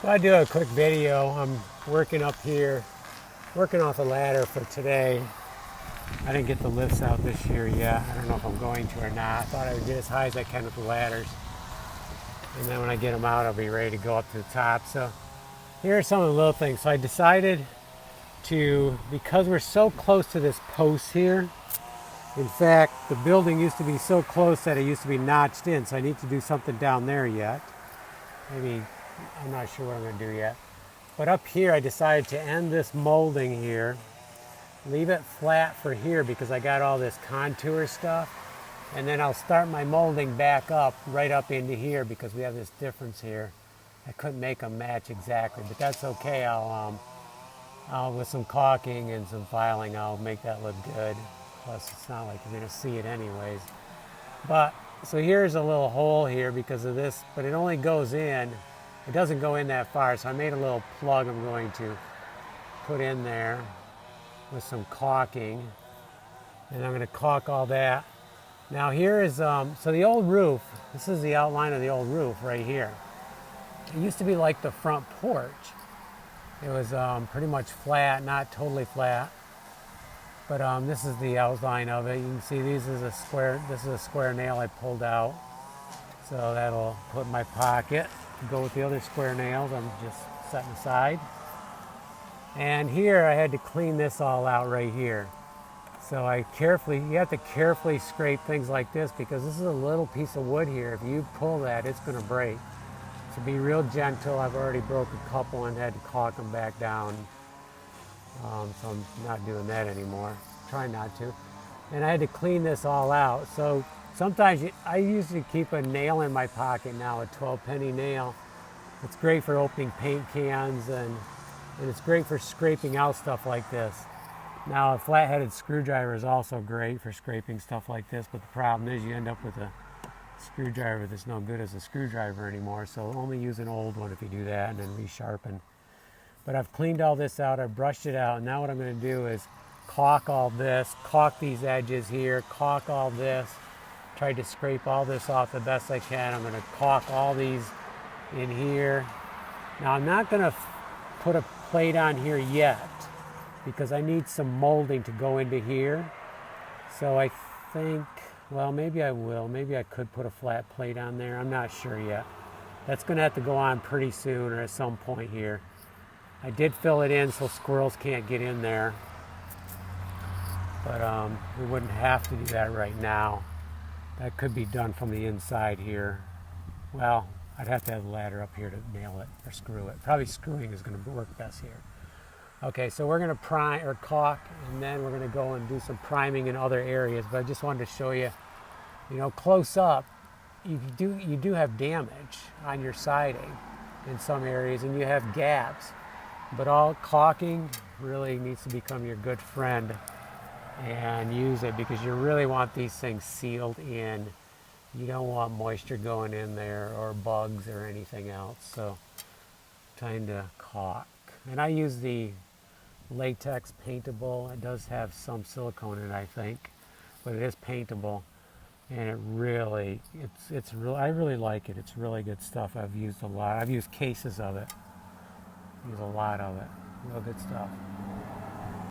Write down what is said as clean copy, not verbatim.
So I do a quick video. I'm working up here, working off a ladder for today. I didn't get the lifts out this year yet. I don't know if I'm going to or not. I thought I would get as high as I can with the ladders. And then when I get them out, I'll be ready to go up to the top. So here are some of the little things. So I decided to, because we're so close to this post here, in fact, the building used to be so close that it used to be notched in. So I need to do something down there yet. Maybe, I'm not sure what I'm going to do yet. But up here, I decided to end this molding here, leave it flat for here because I got all this contour stuff. And then I'll start my molding back up, right up into here because we have this difference here. I couldn't make them match exactly, but that's okay. I'll with some caulking and some filing, I'll make that look good. Plus, it's not like you're going to see it anyways. But, so here's a little hole here because of this, but it only goes in. It doesn't go in that far, so I made a little plug I'm going to put in there with some caulking. And I'm going to caulk all that. Now here is, so the old roof, this is the outline of the old roof right here. It used to be like the front porch. It was pretty much flat, not totally flat. But this is the outline of it. You can see this is a square nail I pulled out. So that'll put in my pocket. Go with the other square nails I'm just setting aside. And here I had to clean this all out right here. So you have to carefully scrape things like this because this is a little piece of wood here. If you pull that, it's going to break. So be real gentle. I've already broke a couple and had to caulk them back down. So I'm not doing that anymore. Try not to. And I had to clean this all out. So sometimes I usually keep a nail in my pocket now, a 12-penny nail. It's great for opening paint cans and it's great for scraping out stuff like this. Now a flat-headed screwdriver is also great for scraping stuff like this, but the problem is you end up with a screwdriver that's no good as a screwdriver anymore, so only use an old one if you do that and then resharpen. But I've cleaned all this out, I've brushed it out, and now what I'm going to do is caulk all this, caulk these edges here, caulk all this, try to scrape all this off the best I can. I'm going to caulk all these in here. Now I'm not going to put a plate on here yet because I need some molding to go into here. So I think, well, maybe I will. Maybe I could put a flat plate on there. I'm not sure yet. That's going to have to go on pretty soon or at some point here. I did fill it in so squirrels can't get in there. But we wouldn't have to do that right now. That could be done from the inside here. Well, I'd have to have a ladder up here to nail it or screw it. Probably screwing is going to work best here. Okay, so we're going to prime or caulk, and then we're going to go and do some priming in other areas. But I just wanted to show you, close up, you do have damage on your siding in some areas, and you have gaps. But all caulking really needs to become your good friend and use it because you really want these things sealed in. You don't want moisture going in there or bugs or anything else. So time to caulk. And I use the latex paintable. It does have some silicone in it, I think, but it is paintable, and it really, I really like it. It's really good stuff. I've used a lot. I've used cases of it. Use a lot of it. Real good stuff.